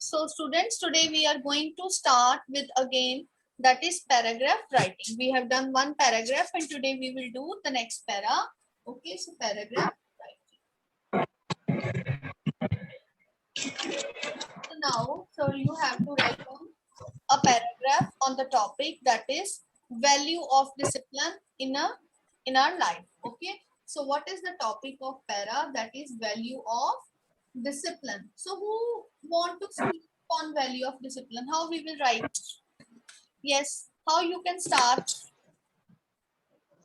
So students, today we are going to start with again that is paragraph writing. We have done one paragraph and today we will do the next para. Okay, so paragraph writing. So now, so you have to write down a paragraph on the topic that is value of discipline in our life. Okay, so what is the topic of para? That is value of discipline. So who want to speak on value of discipline? How we will write? Yes, how you can start?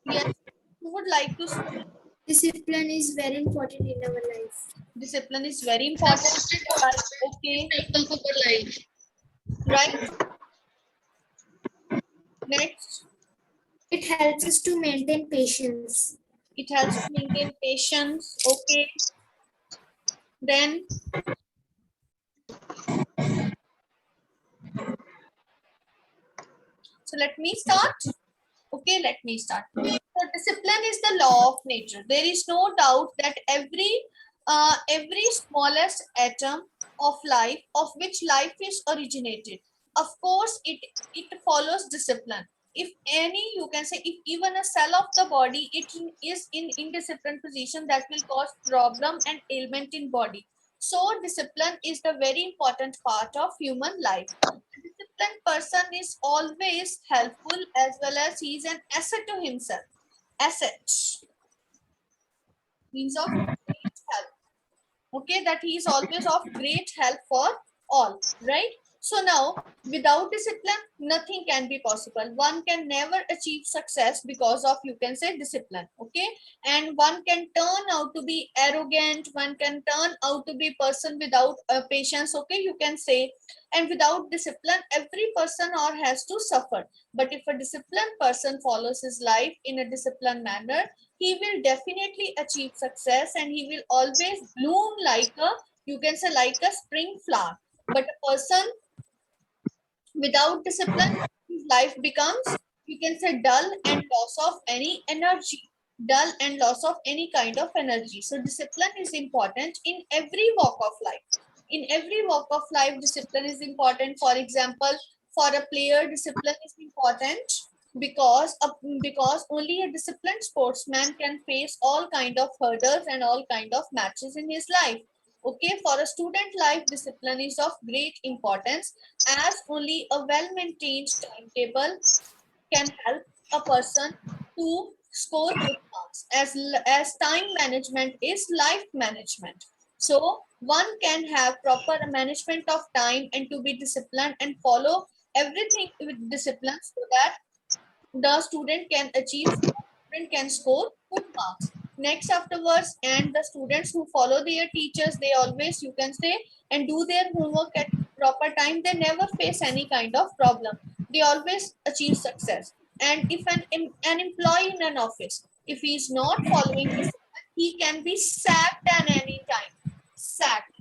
Yes, who would like to speak? Discipline is very important in our life. Discipline is very important in your life. Okay, right. Next, It helps us to maintain patience. it helps to maintain patience. Okay, then so let me start. Okay, let me start. So discipline is the law of nature. There is no doubt that every smallest atom of life, of which life is originated, of course, it follows discipline. If any, you can say, if even a cell of the body it is in indisciplined position, that will cause problem and ailment in body. So discipline is the very important part of human life. Disciplined person is always helpful as well as he is an asset to himself. Asset means of great help. Okay, that he is always of great help for all, right? So now, without discipline, nothing can be possible. One can never achieve success because of, you can say, discipline. Okay, and one can turn out to be arrogant, one can turn out to be person without patience. Okay, you can say, and without discipline every person or has to suffer. But if a disciplined person follows his life in a disciplined manner, he will definitely achieve success and he will always bloom like a, you can say, like a spring flower. But a person without discipline, his life becomes, you can say, dull and loss of any energy, dull and loss of any kind of energy. So discipline is important in every walk of life. In every walk of life, discipline is important. For example, for a player, discipline is important because only a disciplined sportsman can face all kind of hurdles and all kind of matches in his life. Okay, for a student life, discipline is of great importance, as only a well-maintained timetable can help a person to score good marks, as time management is life management. So one can have proper management of time and to be disciplined and follow everything with discipline so that the student can achieve, student can score good marks. Next afterwards, and the students who follow their teachers, they always, you can say, and do their homework at proper time, they never face any kind of problem. They always achieve success. And if an employee in an office, if he is not following this, he can be sacked at any time. Sacked.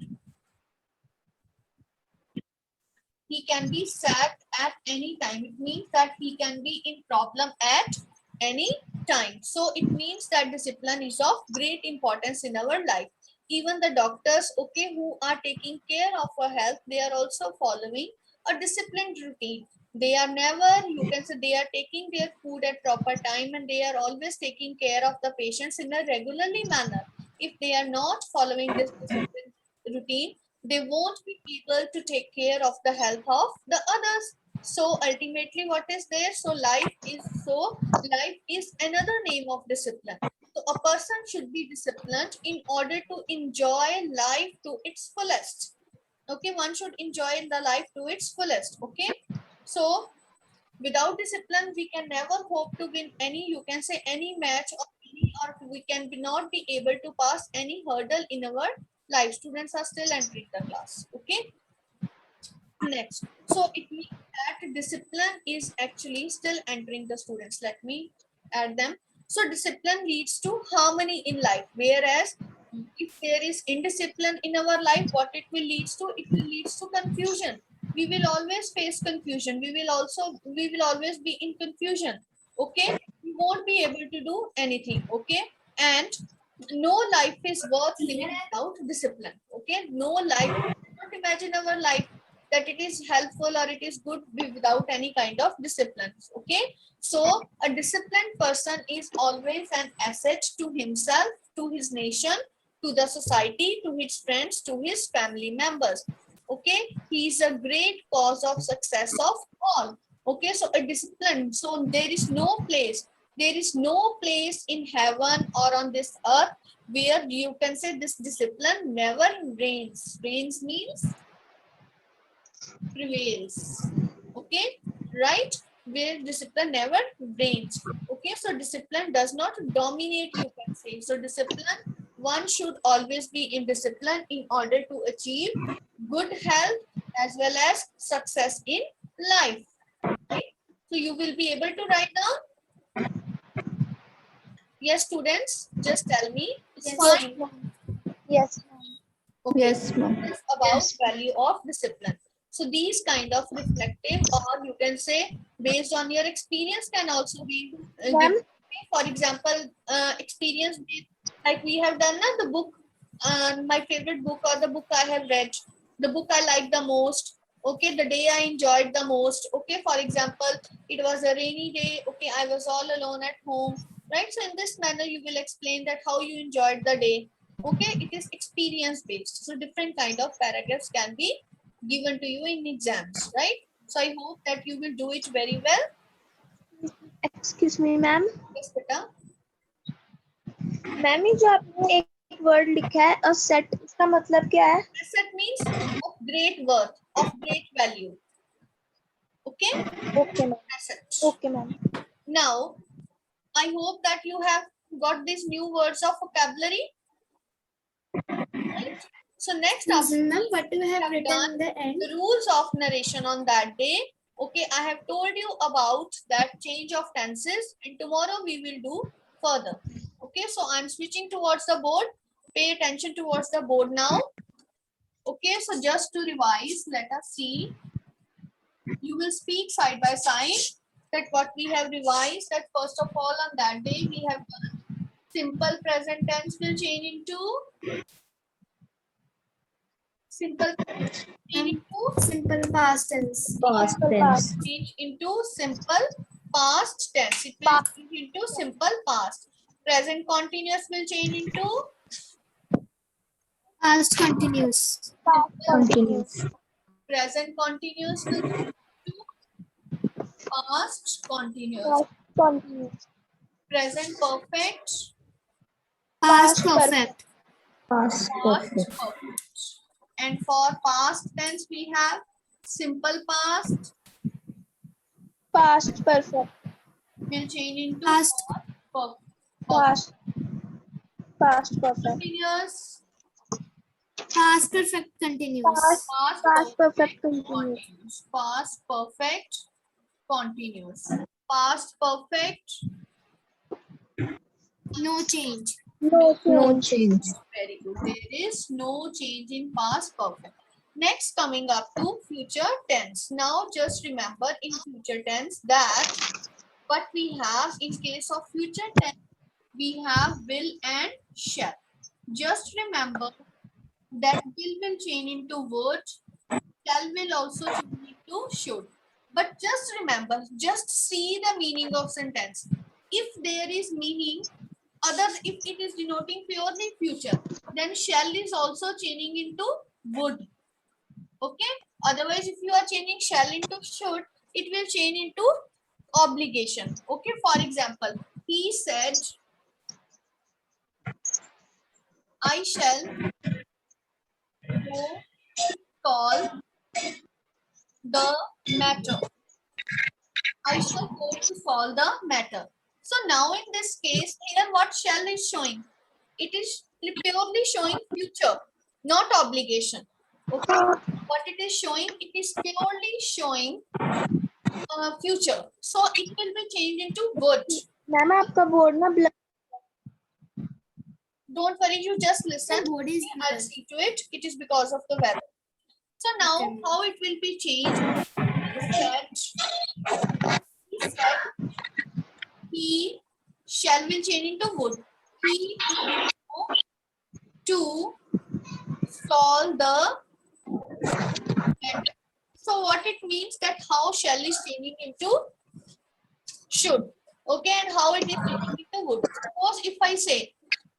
He can be sacked at any time. It means that he can be in problem at any time. So it means that discipline is of great importance in our life. Even the doctors, okay, who are taking care of our health, they are also following a disciplined routine. They are never, you can say, they are taking their food at proper time and they are always taking care of the patients in a regularly manner. If they are not following this disciplined routine, they won't be able to take care of the health of the others. So ultimately what is there? Life is another name of discipline. So a person should be disciplined in order to enjoy life to its fullest. Okay, one should enjoy the life to its fullest. Okay, so without discipline we can never hope to win any, you can say, any match or we can not be able to pass any hurdle in our life. Students are still entering the class. Okay, next, so it means that discipline is actually still entering the students. Let me add them. So discipline leads to harmony in life, whereas if there is indiscipline in our life, what it will leads to, it will leads to confusion. We will always face confusion. We will always be in confusion. Okay, we won't be able to do anything. Okay, and no life is worth living without discipline. Okay, no life, we cannot imagine our life that it is helpful or it is good without any kind of discipline. Okay, so a disciplined person is always an asset to himself, to his nation, to the society, to his friends, to his family members. Okay, he is a great cause of success of all. Okay, so a discipline, so there is no place in heaven or on this earth where you can say this discipline never reigns. Reigns means prevails. Okay, right? Where discipline never reigns. Okay, so discipline does not dominate, you can say. So discipline, one should always be in discipline in order to achieve good health as well as success in life. Right? So you will be able to write down. Yes, students, just tell me. It's fine. Yes. Okay. Yes, ma'am. Is about value of discipline. So these kind of reflective, or you can say based on your experience, can also be given. For example, experience like we have done the book, my favorite book or the book I have read, the book I like the most. Okay, the day I enjoyed the most. Okay, for example, it was a rainy day. Okay, I was all alone at home. Right. So in this manner, you will explain that how you enjoyed the day. Okay, it is experience based. So different kind of paragraphs can be given to you in exams, right? So I hope that you will do it very well. Excuse me, ma'am. Yes, beta. Ma'am ये जो आपने एक word लिखा है asset, इसका मतलब क्या है? Asset means of great worth, of great value. Okay. Okay, ma'am. Asset. Okay, ma'am. Now, I hope that you have got these new words of vocabulary. Right? So next up, Ma'am, what do you have written done in the end? the rules of narration on that day. Okay, I have told you about that change of tenses, and tomorrow we will do further. Okay, so I'm switching towards the board. Pay attention towards the board now. Okay, so just to revise, let us see. You will speak side by side that what we have revised, that first of all on that day we have done simple present tense will change into simple past tense. Past tense. change into simple past tense. It will change into simple past. Present continuous will change into Past continuous. Continuous. present continuous will change into past continuous. Continuous. Present perfect, Past perfect. Past past perfect. perfect. And for past tense we have simple past Past perfect. will change into Past. past Past perfect. continuous. Past perfect continuous. Past perfect continuous. Past perfect continuous. Past perfect. No change. No change. Very good. There is no change in past perfect. Next, coming up to future tense. Now, just remember in future tense that what we have in case of future tense, we have will and shall. Just remember that will change into would, shall will also change into should. But just remember, just see the meaning of sentence. If there is meaning, if it is denoting purely future, then shall is also changing into would. Okay. Otherwise, if you are changing shall into should, it will change into obligation. Okay. For example, he said, I shall go solve the matter. I shall go to solve the matter. So now in this case, here what shall is showing? It is purely showing future, not obligation. Okay. What it is showing? It is purely showing future. So it will be changed into would. Ma'am आपका board ना black. Don't worry, you just listen. Board is I'll see to it. It is because of the weather. So now Okay. how it will be changed? He shall will change into would. He to solve the matter. So what it means that how shall is changing into should. Okay, and how it is changing into would. Suppose if I say,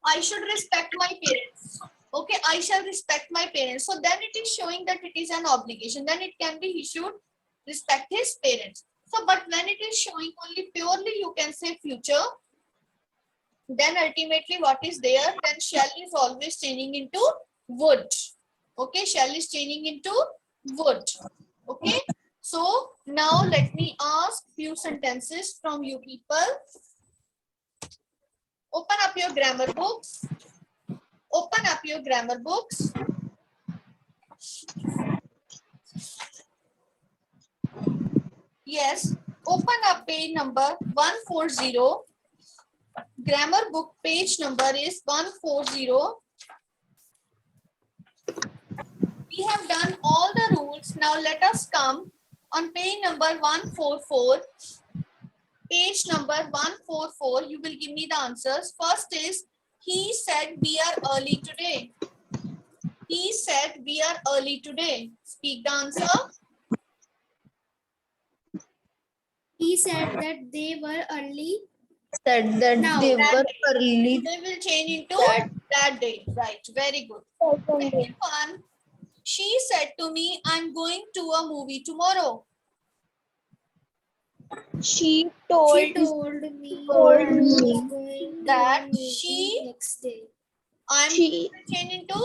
I should respect my parents. Okay, I shall respect my parents. So then it is showing that it is an obligation. Then it can be he should respect his parents. So, but when it is showing only purely, you can say future. Then ultimately what is there? Then shall is always changing into would. Okay, shall is changing into would. Okay, so now let me ask few sentences from you people. Open up your grammar books. Open up your grammar books. Yes, open up page number 140. Grammar book page number is 140. We have done all the rules. Now let us come on page number 144. Page number 144. You will give me the answers. First is, he said we are early today. He said we are early today. Speak the answer. He said that they were early. Said that Now, they that were day. early. They will change into That- that day. Right. Very good. Second Second one. She said to me, I'm going to a movie tomorrow. She she told told me told I me was going that to a movie she- next day. I'm she change into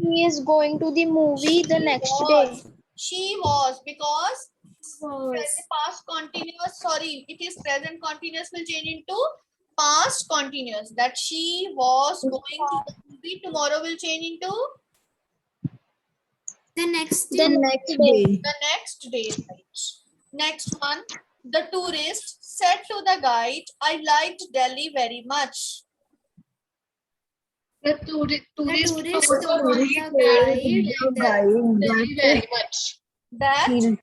he is going to the movie the next day. was. She was, because Was present past continuous, sorry, it is present continuous will change into past continuous. That she was going to the movie tomorrow will change into the next The day. next day. the next day. Right. Next one. The tourist said to the guide, I liked Delhi very much. The tourist The tourist told the The guide guide Delhi very much. That he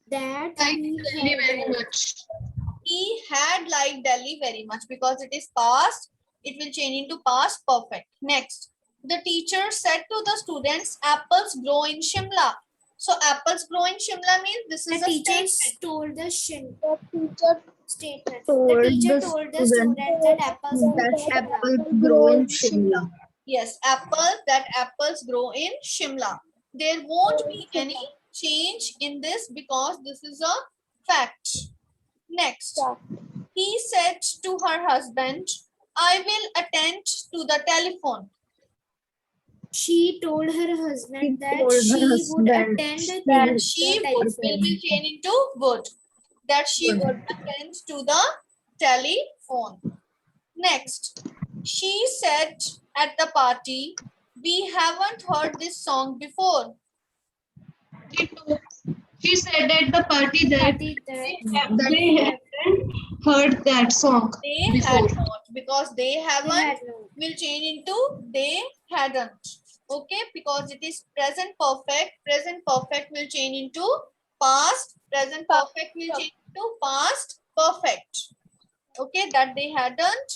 that Like he Delhi very had much. he had liked Delhi very much, because it is past, it will change into past perfect. Next, the teacher said to the students, apples grow in Shimla. So apples grow in Shimla means this the is a teacher statement. told the teacher statement. told The teacher the told the student student that apples grow in that Shimla. apples grow in Shimla. Yes, apples grow in Shimla. There won't be any change in this because this is a fact. Next, he said to her husband, I will attend to the telephone. She told her husband She that told her she would husband attend to That the she would telephone. will change into would. That she Would. would attend to the telephone. Next, she said at the party, we haven't heard this song before. She said at the party that Party that they haven't heard that song They before. had not, because they they haven't had no. will change into they hadn't. Okay, because it is present perfect. Present perfect will change into past. Present perfect will change into past perfect. Okay, that they hadn't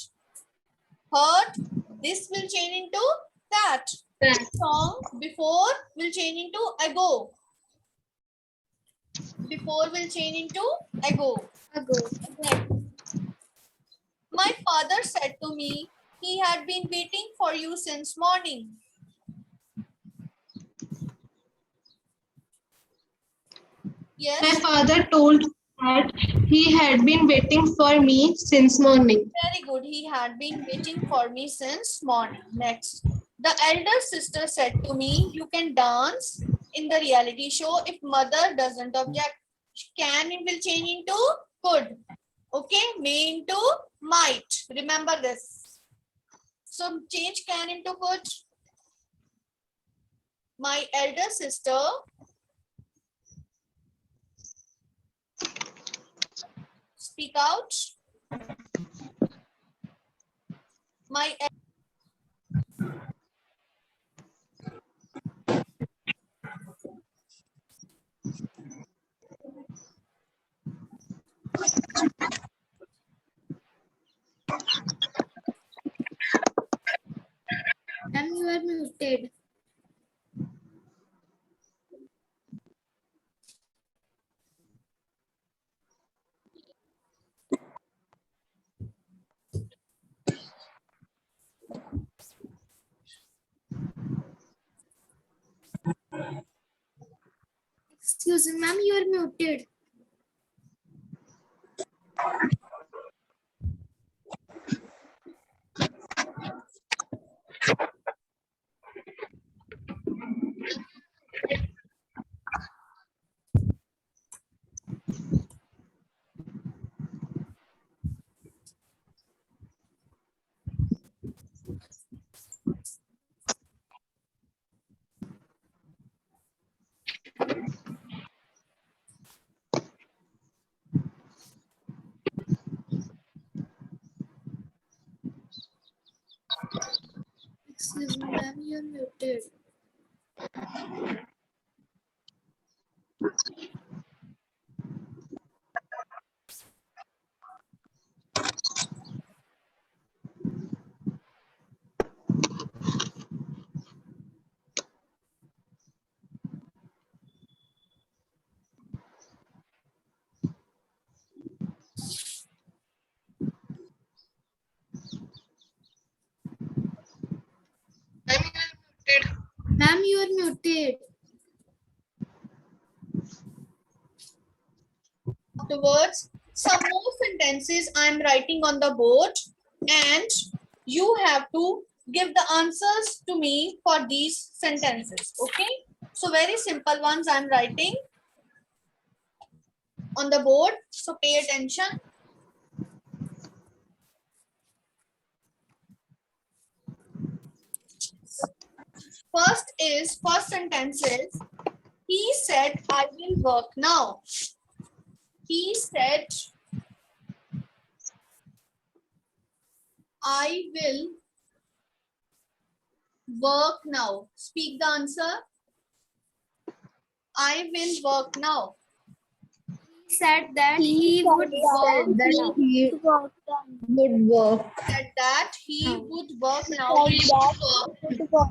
heard. This will change into that. That. Song before will change into ago. Before will change into ago. Ago. My father said to me, he had been waiting for you since morning. Yes, My father told that he had been waiting for me since morning. very good. He had been waiting for me since morning. Next, the elder sister said to me, you can dance in the reality show if mother doesn't object. Can it will change into could. Okay, may into might. Remember this. So change can into could. My elder sister speak out. My Ma'am, you are muted. Excuse me, ma'am, you are muted. Excuse me, ma'am, you are muted. Ma'am, you are muted. Afterwards, some more sentences I'm writing on the board, and you have to give the answers to me for these sentences. Okay, so very simple ones I'm writing on the board, so pay attention. First sentence is, he said I will work now. He said I will work now. Speak the answer. I will work now. He said that he would work Said that now. he would work. Said that he Now. would work now. Said He that would work. he would work.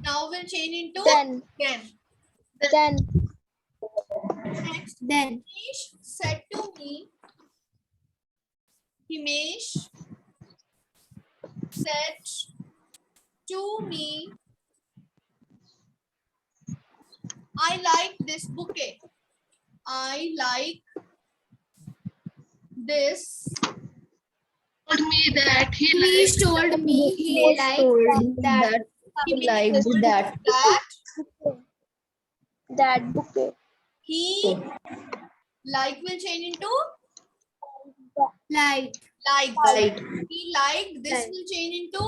Now will change into Then. then. Then. Next, Then Himesh said to me. Himesh said to me, I like this bouquet. I like this. Told me that he he told me he liked that. He liked that. That bouquet. He like will change into Liked. like. Like. He liked this Like. will change into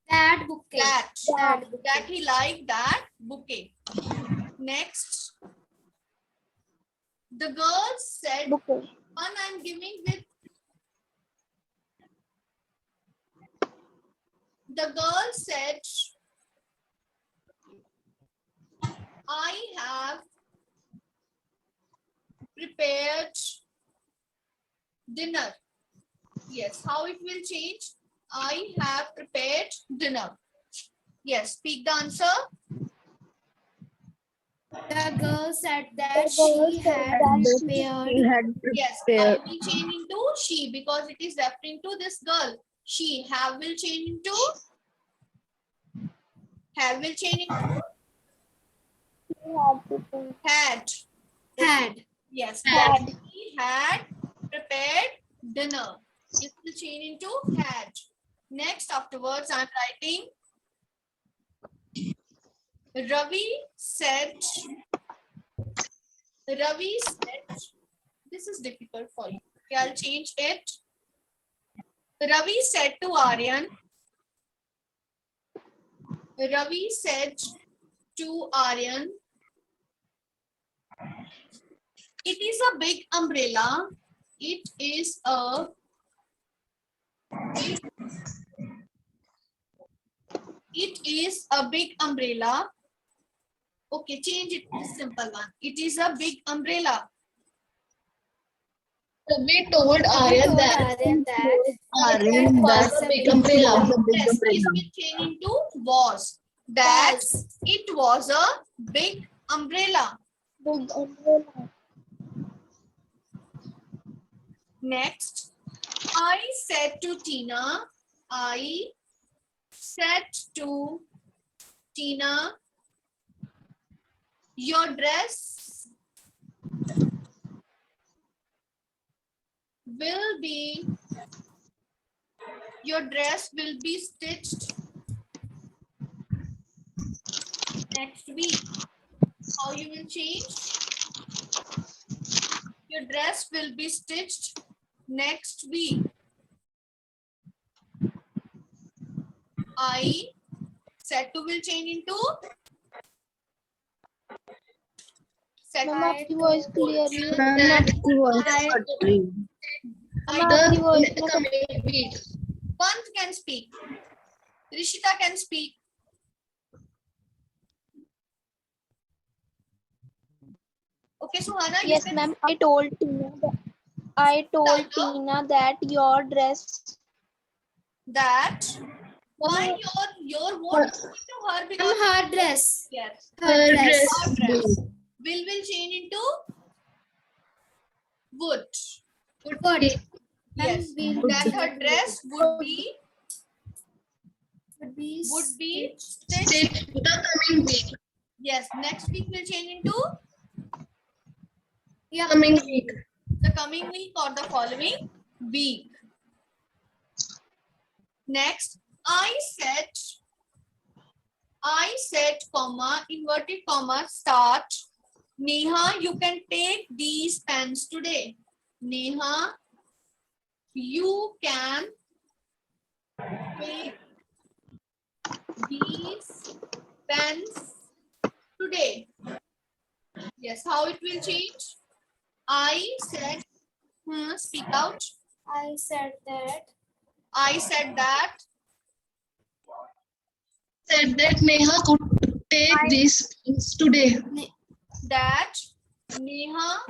That bouquet. that he liked that bouquet. Next, the girl said, Bouquet. one I'm giving with. The girl said, I have prepared dinner. Yes, how it will change? I have prepared dinner. Yes, speak the answer. The girl said that she had prepared. Yes, I will change into she because it is referring to this girl. She. Have will change into have will change into had. Had. Yes, Had. he had prepared dinner. It will change into had. Next, afterwards, I'm writing. Ravi said. This is difficult for you. Okay, I'll change it. Ravi said to Aryan. Ravi said to Aryan, it is a big umbrella. It is a big umbrella. Okay, change it to this simple one. It is a big umbrella. Ravi told Aryan that Aryan was a big umbrella. Yes, it will change into was. That it was a big umbrella. Big umbrella. Next, I said to Tina, Your dress will be stitched next week. How you will change? Your dress will be stitched next week. I said to will change into set. Ma'am आपकी voice clearly ma'am आपकी voice I- cut रही है. I ma'am आपकी voice The coming week. Pant can speak. Rishita can speak. Okay, Suhana. you yes can- ma'am I told Tina that your dress that why your what to her because her dress. yes Her dress. her dress will change into would. Would. Yes, Will that her dress would be stitched. Stitch the coming week. Yes, next week will change into Yeah. Coming week. the coming week or the following week. Next, I said, comma, inverted comma, start. Neha, you can take these pens today. Neha, you can take these pens today. Yes, how it will change? I said, speak out. I said that. I said that. Said that Neha could take these things today. That Neha,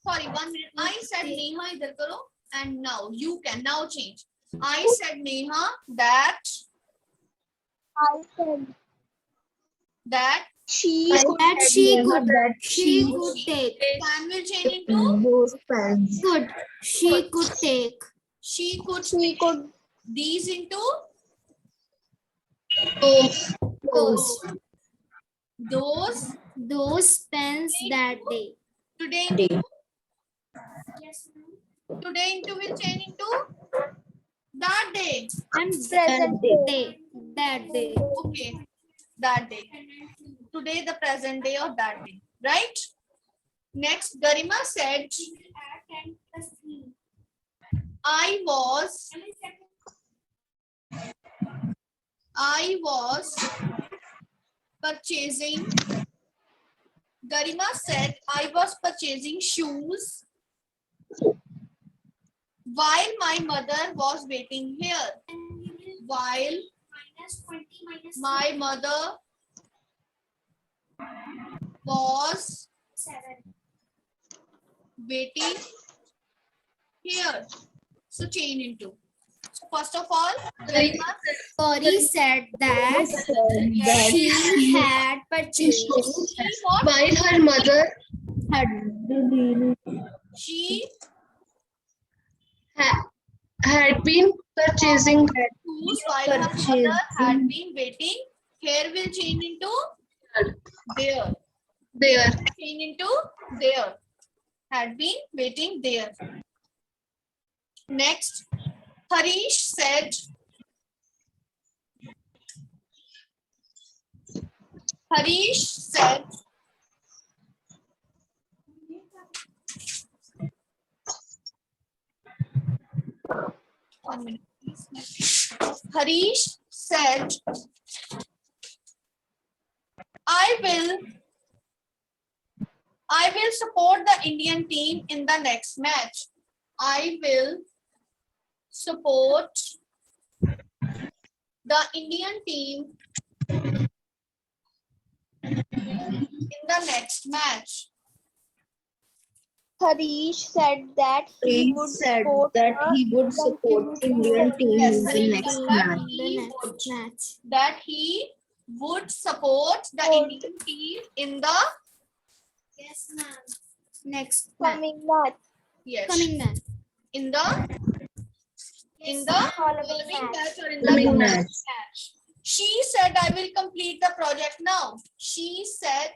sorry, 1 minute. I said Neha idhar karo and now you can now change. I said Neha that I said she That she could. That She could take. can will change into those pens. Could. She could take. she could she take could these into Those. those Pens that day. today into Yes. today into will change into that day. And present day. That day. Okay, that day. Today the present day of that day, right? Next, Garima said, I was purchasing. Garima said, I was purchasing shoes while my mother was waiting here. While my mother was waiting here. So change into. So first of all, Garima Gauri said that she had purchased. she what? While her mother She had been purchasing shoes while her mother had been waiting. Here will change into there. there. Change into there. Had been waiting there. Next, Harish said, one minute, please. Harish said, I will support the Indian team in the next match. I will support the Indian team in the next match. Harish said that he would support Indian team Yes, in the Harish next said match. that he would support the Indian team in the Yes, ma'am. Next. coming match. yes Coming match. in the following match or in the Coming next match. match. She said, I will complete the project now. She said,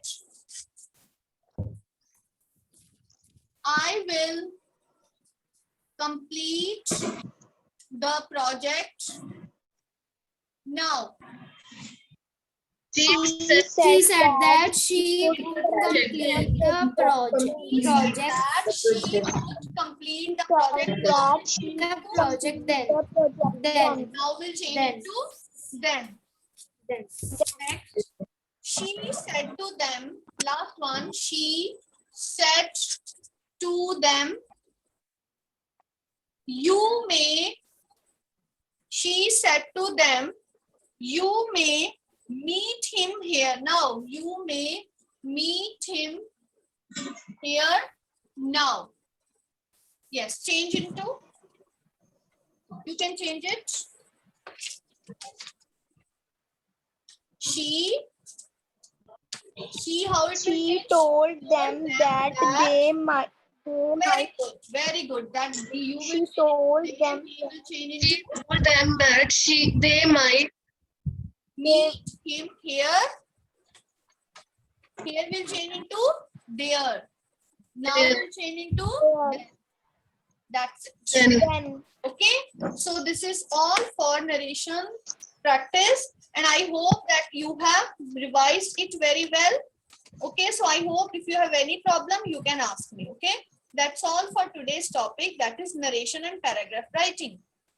I will complete the project now. She She said said that she would complete the project. That she would complete the project now. The project then. Now we'll change it to then. Next, she said to them, last one, she said to them, you may, she said to them, you may meet him here. Now, you may meet him here now. Yes, change into, you can change it. She, how it will She change? told them that they might. Very good. That you She will told change, them he will change she into told them that they might meet him here. Here will change into there. Now There. will change into there. that's it. then. Then Okay, so this is all for narration practice, and I hope that you have revised it very well. Okay, so I hope if you have any problem, you can ask me. Okay, that's all for today's topic, that is narration and paragraph writing.